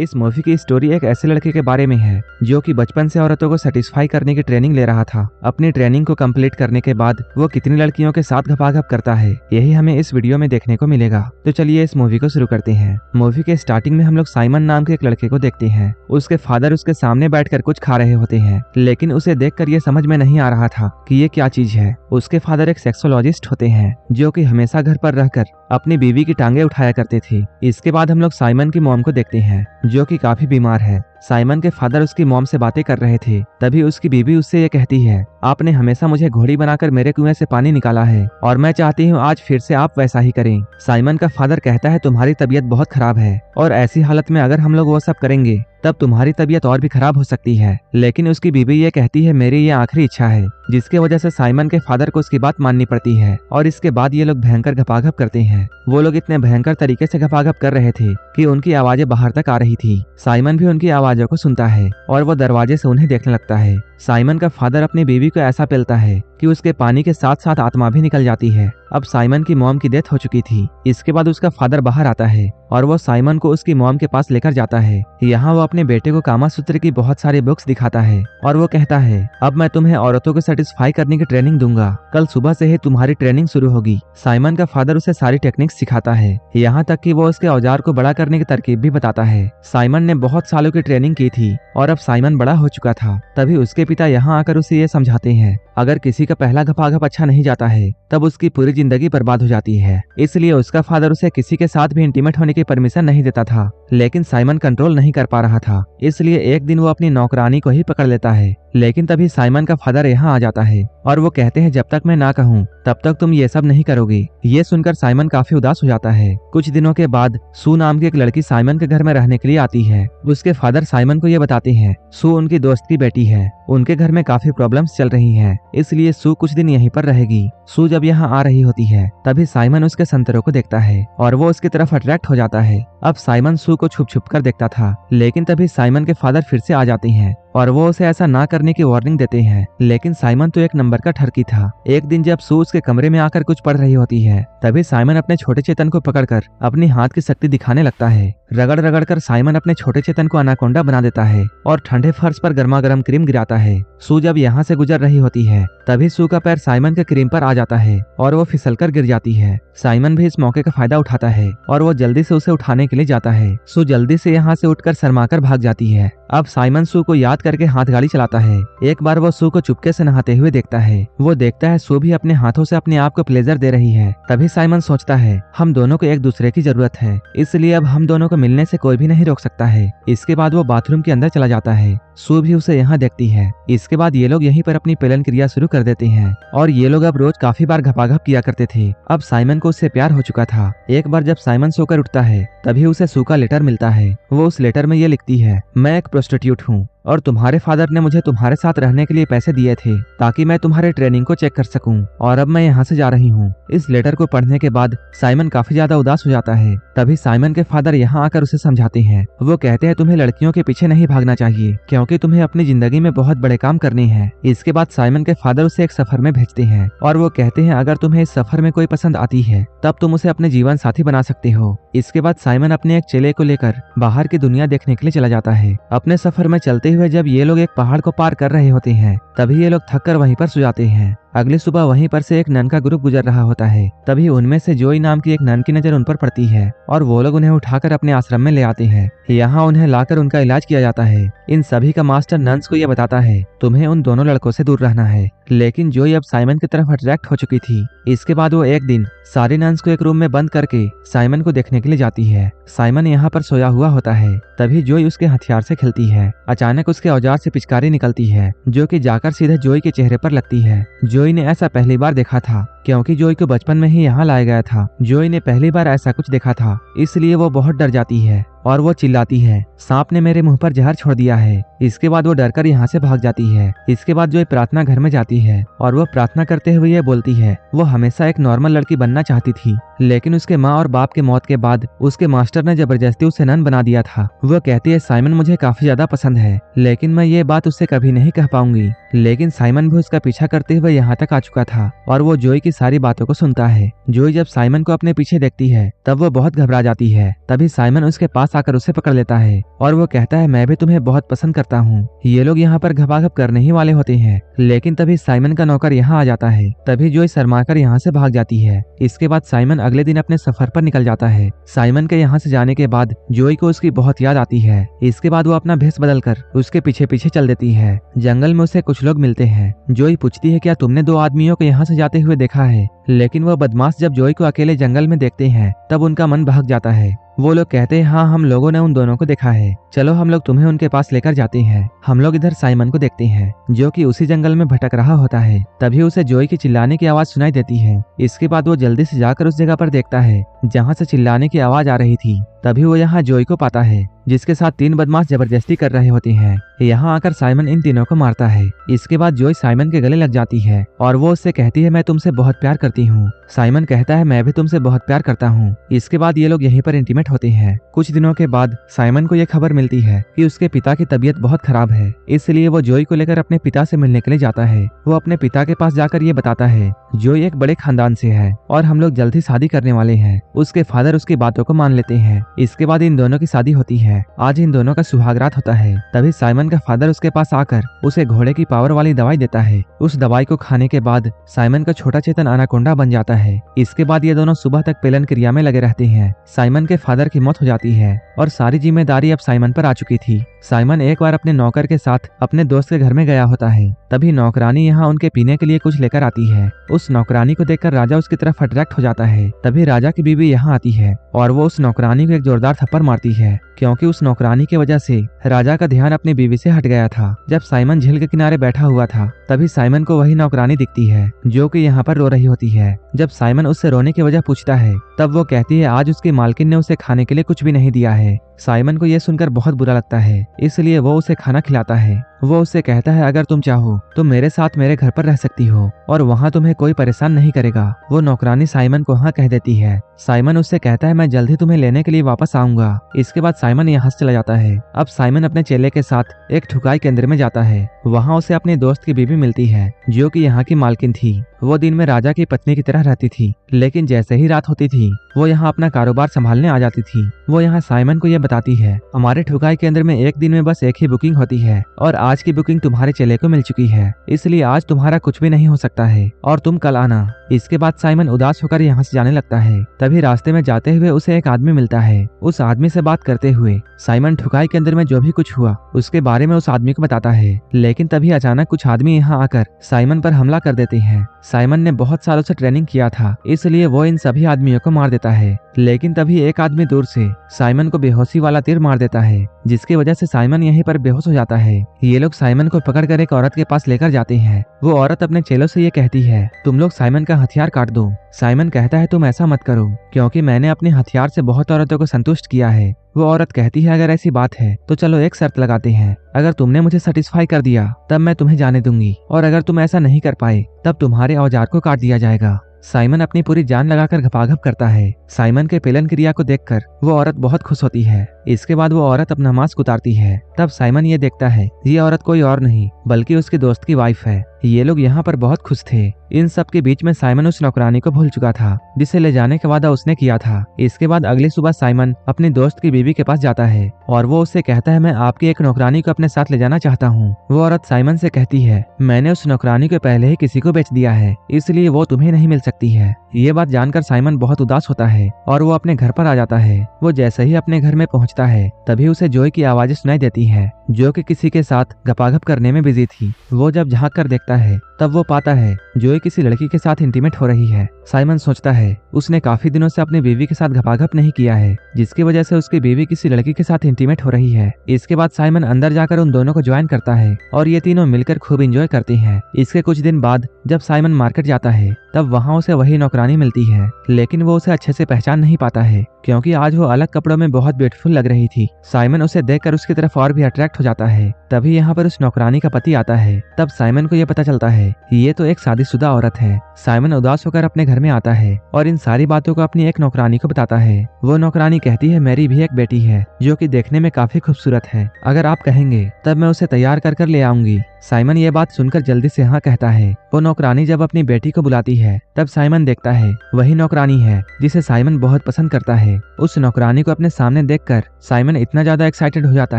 इस मूवी की स्टोरी एक ऐसे लड़के के बारे में है जो कि बचपन से औरतों को सेटिस्फाई करने की ट्रेनिंग ले रहा था। अपनी ट्रेनिंग को कंप्लीट करने के बाद वो कितनी लड़कियों के साथ घपाघप करता है, यही हमें इस वीडियो में देखने को मिलेगा। तो चलिए इस मूवी को शुरू करते हैं। मूवी के स्टार्टिंग में हम लोग साइमन नाम के एक लड़के को देखते हैं। उसके फादर उसके सामने बैठकर कुछ खा रहे होते हैं, लेकिन उसे देखकर ये समझ में नहीं आ रहा था कि ये क्या चीज है। उसके फादर एक सेक्सोलॉजिस्ट होते हैं जो कि हमेशा घर पर रहकर अपनी बीवी की टांगे उठाया करते थे। इसके बाद हम लोग साइमन की मॉम को देखते हैं जो कि काफी बीमार है। साइमन के फादर उसकी मॉम से बातें कर रहे थे, तभी उसकी बीवी उससे ये कहती है, आपने हमेशा मुझे घोड़ी बनाकर मेरे कुएं से पानी निकाला है और मैं चाहती हूँ आज फिर से आप वैसा ही करें। साइमन का फादर कहता है, तुम्हारी तबीयत बहुत खराब है और ऐसी हालत में अगर हम लोग वो सब करेंगे तब तुम्हारी तबीयत और भी खराब हो सकती है। लेकिन उसकी बीवी ये कहती है, मेरी ये आखिरी इच्छा है, जिसके वजह से साइमन के फादर को उसकी बात माननी पड़ती है। और इसके बाद ये लोग भयंकर घपाघप करते हैं। वो लोग इतने भयंकर तरीके से घपाघप कर रहे थे कि उनकी आवाजें बाहर तक आ रही थी। साइमन भी उनकी आवाजों को सुनता है और वो दरवाजे से उन्हें देखने लगता है। साइमन का फादर अपनी बीवी को ऐसा पेलता है कि उसके पानी के साथ साथ आत्मा भी निकल जाती है। अब साइमन की मॉम की डेथ हो चुकी थी। इसके बाद उसका फादर बाहर आता है और वो साइमन को उसकी मॉम के पास लेकर जाता है। यहाँ वो अपने बेटे को कामा सूत्र की बहुत सारी बुक्स दिखाता है और वो कहता है, अब मैं तुम्हें औरतों को सेटिस्फाई करने की ट्रेनिंग दूंगा, कल सुबह से ही तुम्हारी ट्रेनिंग शुरू होगी। साइमन का फादर उसे सारी टेक्निक्स सिखाता है, यहाँ तक कि वो उसके औजार को बड़ा करने की तरकीब भी बताता है। साइमन ने बहुत सालों की ट्रेनिंग की थी और अब साइमन बड़ा हो चुका था। तभी उसके पिता यहाँ आकर उसे ये समझाते हैं, अगर किसी का पहला घपाघप अच्छा नहीं जाता है तब उसकी पूरी जिंदगी बर्बाद हो जाती है। इसलिए उसका फादर उसे किसी के साथ भी इंटीमेट होने की परमिशन नहीं देता था। लेकिन साइमन कंट्रोल नहीं कर पा रहा था, इसलिए एक दिन वो अपनी नौकरानी को ही पकड़ लेता है। लेकिन तभी साइमन का फादर यहाँ आ जाता है और वो कहते हैं, जब तक मैं ना कहूँ तब तक तुम ये सब नहीं करोगे। ये सुनकर साइमन काफी उदास हो जाता है। कुछ दिनों के बाद सू नाम की एक लड़की साइमन के घर में रहने के लिए आती है। उसके फादर साइमन को ये बताते हैं, सू उनकी दोस्त की बेटी है, उनके घर में काफी प्रॉब्लम्स चल रही हैं, इसलिए सू कुछ दिन यहीं पर रहेगी। सू जब यहाँ आ रही होती है तभी साइमन उसके संतरों को देखता है और वो उसकी तरफ अट्रैक्ट हो जाता है। अब साइमन सू को छुप छुप कर देखता था, लेकिन तभी साइमन के फादर फिर से आ जाते हैं और वो उसे ऐसा ना करने की वार्निंग देते हैं। लेकिन साइमन तो एक नंबर का ठरकी था। एक दिन जब सू उसके कमरे में आकर कुछ पढ़ रही होती है, तभी साइमन अपने छोटे चेतन को पकड़कर अपनी हाथ की शक्ति दिखाने लगता है। रगड़ रगड़ कर साइमन अपने छोटे चेतन को अनाकोंडा बना देता है और ठंडे फर्श पर गर्मा गर्म क्रीम गिराता है। सू जब यहाँ से गुजर रही होती है तभी सू का पैर साइमन के क्रीम पर आ जाता है और वो फिसलकर गिर जाती है। साइमन भी इस मौके का फायदा उठाता है और वो जल्दी से उसे उठाने के लिए जाता है। सू जल्दी से यहाँ से उठकर शर्माकर भाग जाती है। अब साइमन सू को याद करके हाथ गाड़ी चलाता है। एक बार वो सू को चुपके से नहाते हुए देखता है। वो देखता है सू भी अपने हाथों से अपने आप को प्लेजर दे रही है। तभी साइमन सोचता है, हम दोनों को एक दूसरे की जरूरत है, इसलिए अब हम दोनों को मिलने से कोई भी नहीं रोक सकता है। इसके बाद वो बाथरूम के अंदर चला जाता है। सू भी उसे यहाँ देखती है। इसके बाद ये लोग यहीं पर अपनी पेलन क्रिया शुरू कर देते हैं और ये लोग अब रोज काफी बार घपाघप किया करते थे। अब साइमन को उससे प्यार हो चुका था। एक बार जब साइमन सोकर उठता है तभी उसे सू का लेटर मिलता है। वो उस लेटर में ये लिखती है, मैं एक प्रोस्टिट्यूट हूँ और तुम्हारे फादर ने मुझे तुम्हारे साथ रहने के लिए पैसे दिए थे ताकि मैं तुम्हारे ट्रेनिंग को चेक कर सकूं और अब मैं यहाँ से जा रही हूँ। इस लेटर को पढ़ने के बाद साइमन काफी ज्यादा उदास हो जाता है। तभी साइमन के फादर यहाँ आकर उसे समझाते हैं। वो कहते हैं, तुम्हें लड़कियों के पीछे नहीं भागना चाहिए क्योंकि तुम्हें अपनी जिंदगी में बहुत बड़े काम करने हैं। इसके बाद साइमन के फादर उसे एक सफर में भेजते हैं और वो कहते हैं, अगर तुम्हें इस सफर में कोई पसंद आती है तब तुम उसे अपने जीवन साथी बना सकते हो। इसके बाद साइमन अपने एक चेले को लेकर बाहर की दुनिया देखने के लिए चला जाता है। अपने सफर में चलते हुए जब ये लोग एक पहाड़ को पार कर रहे होते हैं तभी ये लोग थककर वहीं पर सो जाते हैं। अगली सुबह वहीं पर से एक नन का ग्रुप गुजर रहा होता है। तभी उनमें से जोई नाम की एक नन की नजर उन पर पड़ती है और वो लोग उन्हें उठाकर अपने आश्रम में ले आते हैं। यहाँ उन्हें लाकर उनका इलाज किया जाता है। इन सभी का मास्टर नन्स को यह बताता है, तुम्हें उन दोनों लड़कों से दूर रहना है। लेकिन जोई अब साइमन की तरफ अट्रैक्ट हो चुकी थी। इसके बाद वो एक दिन सारे नन्स को एक रूम में बंद करके साइमन को देखने के लिए जाती है। साइमन यहाँ पर सोया हुआ होता है। तभी जोई उसके हथियार से खेलती है। अचानक उसके औजार से पिचकारी निकलती है जो कि जाकर सीधे जोई के चेहरे पर लगती है। जोई ने ऐसा पहली बार देखा था क्योंकि जोई को बचपन में ही यहाँ लाया गया था। जोई ने पहली बार ऐसा कुछ देखा था, इसलिए वो बहुत डर जाती है और वो चिल्लाती है, सांप ने मेरे मुंह पर जहर छोड़ दिया है। इसके बाद वो डरकर यहाँ से भाग जाती है। इसके बाद जोई प्रार्थना घर में जाती है और वो प्रार्थना करते हुए ये बोलती है, वो हमेशा एक नॉर्मल लड़की बनना चाहती थी, लेकिन उसके माँ और बाप के मौत के बाद उसके मास्टर ने जबरदस्ती उसे नन बना दिया था। वो कहती है, साइमन मुझे काफी ज्यादा पसंद है, लेकिन मैं ये बात उससे कभी नहीं कह पाऊंगी। लेकिन साइमन भी उसका पीछा करते हुए यहाँ तक आ चुका था और वो जोई की की सारी बातों को सुनता है। जोई जब साइमन को अपने पीछे देखती है तब वो बहुत घबरा जाती है। तभी साइमन उसके पास आकर उसे पकड़ लेता है और वो कहता है मैं भी तुम्हें बहुत पसंद करता हूँ। ये लोग यहाँ पर घबाघब करने ही वाले होते हैं, लेकिन तभी साइमन का नौकर यहाँ आ जाता है। तभी जोई शर्माकर यहाँ से भाग जाती है। इसके बाद साइमन अगले दिन अपने सफर पर निकल जाता है। साइमन के यहाँ से जाने के बाद जोई को उसकी बहुत याद आती है। इसके बाद वो अपना भेष बदलकर उसके पीछे पीछे चल देती है। जंगल में उसे कुछ लोग मिलते हैं। जोई पूछती है क्या तुमने 2 आदमियों को यहाँ से जाते हुए देखा है, लेकिन वो बदमाश जब जोई को अकेले जंगल में देखते हैं तब उनका मन भाग जाता है। वो लोग कहते हैं हाँ हम लोगों ने उन दोनों को देखा है, चलो हम लोग तुम्हें उनके पास लेकर जाते हैं। हम लोग इधर साइमन को देखते हैं जो कि उसी जंगल में भटक रहा होता है। तभी उसे जोई की चिल्लाने की आवाज सुनाई देती है। इसके बाद वो जल्दी से जाकर उस जगह पर देखता है जहाँ से चिल्लाने की आवाज आ रही थी। तभी वो यहाँ जोई को पाता है जिसके साथ 3 बदमाश जबरदस्ती कर रहे होते हैं। यहाँ आकर साइमन इन तीनों को मारता है। इसके बाद जोई साइमन के गले लग जाती है और वो उससे कहती है मैं तुमसे बहुत प्यार करती हूँ। साइमन कहता है मैं भी तुमसे बहुत प्यार करता हूँ। इसके बाद ये लोग यहीं पर इंटीमेट होते हैं। कुछ दिनों के बाद साइमन को यह खबर मिलती है कि उसके पिता की तबीयत बहुत खराब है, इसलिए वो जोई को लेकर अपने पिता से मिलने के लिए जाता है। वो अपने पिता के पास जाकर ये बताता है जोई एक बड़े खानदान से है और हम लोग जल्द ही शादी करने वाले हैं। उसके फादर उसकी बातों को मान लेते हैं। इसके बाद इन दोनों की शादी होती है। आज इन दोनों का सुहागरात होता है। तभी साइमन का फादर उसके पास आकर उसे घोड़े की पावर वाली दवाई देता है। उस दवाई को खाने के बाद साइमन का छोटा चेतन अनाकोंडा बन जाता है। इसके बाद ये दोनों सुबह तक पेलन क्रिया में लगे रहते हैं। साइमन के फादर की मौत हो जाती है और सारी जिम्मेदारी अब साइमन पर आ चुकी थी। साइमन एक बार अपने नौकर के साथ अपने दोस्त के घर में गया होता है। तभी नौकरानी यहाँ उनके पीने के लिए कुछ लेकर आती है। उस नौकरानी को देखकर राजा उसकी तरफ अट्रैक्ट हो जाता है। तभी राजा की बीवी यहाँ आती है और वो उस नौकरानी को एक जोरदार थप्पड़ मारती है, क्योंकि उस नौकरानी की वजह से राजा का ध्यान अपनी बीवी से हट गया था। जब साइमन झील के किनारे बैठा हुआ था तभी साइमन को वही नौकरानी दिखती है जो कि यहाँ पर रो रही होती है। जब साइमन उससे रोने की वजह पूछता है तब वो कहती है आज उसकी मालकिन ने उसे खाने के लिए कुछ भी नहीं दिया है। साइमन को यह सुनकर बहुत बुरा लगता है, इसलिए वो उसे खाना खिलाता है। वो उससे कहता है अगर तुम चाहो तो मेरे साथ मेरे घर पर रह सकती हो और वहाँ तुम्हें कोई परेशान नहीं करेगा। वो नौकरानी साइमन को हाँ कह देती है। साइमन उससे कहता है मैं जल्द ही तुम्हें लेने के लिए वापस आऊंगा। इसके बाद साइमन यहाँ से चला जाता है। अब साइमन अपने चेले के साथ एक ठुकाई केंद्र में जाता है। वहाँ उसे अपने दोस्त की बीवी मिलती है जो कि यहाँ की मालकिन थी। वो दिन में राजा की पत्नी की तरह रहती थी, लेकिन जैसे ही रात होती थी वो यहाँ अपना कारोबार संभालने आ जाती थी। वो यहाँ साइमन को यह बताती है हमारे ठुकाई केंद्र में एक दिन में बस एक ही बुकिंग होती है और आज की बुकिंग तुम्हारे चेले को मिल चुकी है, इसलिए आज तुम्हारा कुछ भी नहीं हो सकता है और तुम कल आना। इसके बाद साइमन उदास होकर यहाँ से जाने लगता है। तभी रास्ते में जाते हुए उसे एक आदमी मिलता है। उस आदमी से बात करते हुए साइमन ठुकाई के अंदर में जो भी कुछ हुआ उसके बारे में उस आदमी को बताता है, लेकिन तभी अचानक कुछ आदमी यहाँ आकर साइमन पर हमला कर देते हैं। साइमन ने बहुत सालों से ट्रेनिंग किया था, इसलिए वो इन सभी आदमियों को मार देता है, लेकिन तभी एक आदमी दूर से साइमन को बेहोशी वाला तीर मार देता है, जिसकी वजह से साइमन यहीं पर बेहोश हो जाता है। ये लोग साइमन को पकड़कर एक औरत के पास लेकर जाते हैं। वो औरत अपने चेलों से ये कहती है तुम लोग साइमन का हथियार काट दो। साइमन कहता है तुम ऐसा मत करो, क्योंकि मैंने अपने हथियार से बहुत औरतों को संतुष्ट किया है। वो औरत कहती है अगर ऐसी बात है तो चलो एक शर्त लगाते हैं, अगर तुमने मुझे सेटिस्फाई कर दिया तब मैं तुम्हें जाने दूंगी, और अगर तुम ऐसा नहीं कर पाए तब तुम्हारे औजार को काट दिया जाएगा। साइमन अपनी पूरी जान लगाकर घपाघप करता है। साइमन के पेलन क्रिया को देखकर वो औरत बहुत खुश होती है। इसके बाद वो औरत अपना मास्क उतारती है। तब साइमन ये देखता है ये औरत कोई और नहीं बल्कि उसके दोस्त की वाइफ है। ये लोग यहाँ पर बहुत खुश थे। इन सब के बीच में साइमन उस नौकरानी को भूल चुका था जिसे ले जाने का वादा उसने किया था। इसके बाद अगली सुबह साइमन अपने दोस्त की बीवी के पास जाता है और वो उससे कहता है मैं आपकी एक नौकरानी को अपने साथ ले जाना चाहता हूँ। वो औरत साइमन से कहती है मैंने उस नौकरानी को पहले ही किसी को बेच दिया है, इसलिए वो तुम्हें नहीं मिल सकती है। ये बात जानकर साइमन बहुत उदास होता है और वो अपने घर पर आ जाता है। वो जैसे ही अपने घर में पहुंचता है तभी उसे जोई की आवाजें सुनाई देती है जो कि किसी के साथ गपागप करने में बिजी थी। वो जब झांक कर देखता है तब वो पाता है जोई किसी लड़की के साथ इंटीमेट हो रही है। साइमन सोचता है उसने काफी दिनों से अपनी बीवी के साथ गपागप नहीं किया है, जिसकी वजह से उसकी बीवी किसी लड़की के साथ इंटीमेट हो रही है। इसके बाद साइमन अंदर जाकर उन दोनों को ज्वाइन करता है और ये तीनों मिलकर खूब एंजॉय करते हैं। इसके कुछ दिन बाद जब साइमन मार्केट जाता है तब वहाँ उसे वही नौकरानी मिलती है, लेकिन वो उसे अच्छे से पहचान नहीं पाता है क्योंकि आज वो अलग कपड़ों में बहुत ब्यूटीफुल लग रही थी। साइमन उसे देखकर उसकी तरफ और भी अट्रैक्ट हो जाता है। तभी यहाँ पर उस नौकरानी का पति आता है। तब साइमन को यह पता चलता है है ये तो एक शादीशुदा औरत है। साइमन उदास होकर अपने घर में आता है और इन सारी बातों को अपनी एक नौकरानी को बताता है। वो नौकरानी कहती है मेरी भी एक बेटी है जो कि देखने में काफी खूबसूरत है, अगर आप कहेंगे तब मैं उसे तैयार कर ले आऊंगी। साइमन ये बात सुनकर जल्दी से हाँ कहता है। वो नौकरानी जब अपनी बेटी को बुलाती है तब साइमन देखता है वही नौकरानी है जिसे साइमन बहुत पसंद करता है। उस नौकरानी को अपने सामने देखकर साइमन इतना ज्यादा एक्साइटेड हो जाता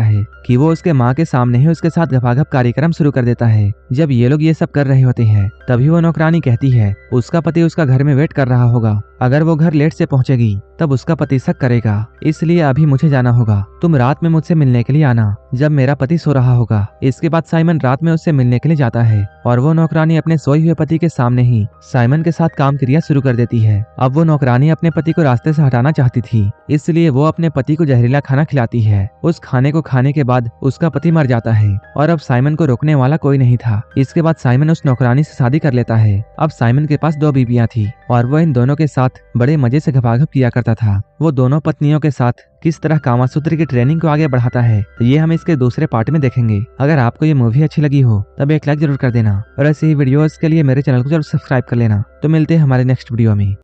है कि वो उसके माँ के सामने ही उसके साथ गपागप कार्यक्रम शुरू कर देता है। जब ये लोग ये सब कर रहे होते हैं तभी वो नौकरानी कहती है उसका पति उसका घर में वेट कर रहा होगा, अगर वो घर लेट से पहुंचेगी तब उसका पति शक करेगा, इसलिए अभी मुझे जाना होगा। तुम रात में मुझसे मिलने के लिए आना जब मेरा पति सो रहा होगा। इसके बाद साइमन रात में उससे मिलने के लिए जाता है और वो नौकरानी अपने सोए हुए पति के सामने ही साइमन के साथ काम क्रिया शुरू कर देती है। अब वो नौकरानी अपने पति को रास्ते से हटाना चाहती थी, इसलिए वो अपने पति को जहरीला खाना खिलाती है। उस खाने को खाने के बाद उसका पति मर जाता है और अब साइमन को रोकने वाला कोई नहीं था। इसके बाद साइमन उस नौकरानी से शादी कर लेता है। अब साइमन के पास 2 बीवियां थी और वो इन दोनों के साथ बड़े मजे से गपागप किया करता था। वो दोनों पत्नियों के साथ किस तरह कामासूत्र की ट्रेनिंग को आगे बढ़ाता है ये हम इसके दूसरे पार्ट में देखेंगे। अगर आपको ये मूवी अच्छी लगी हो तब एक लाइक जरूर कर देना और ऐसे ही वीडियोस के लिए मेरे चैनल को जरूर सब्सक्राइब कर लेना। तो मिलते हैं हमारे नेक्स्ट वीडियो में।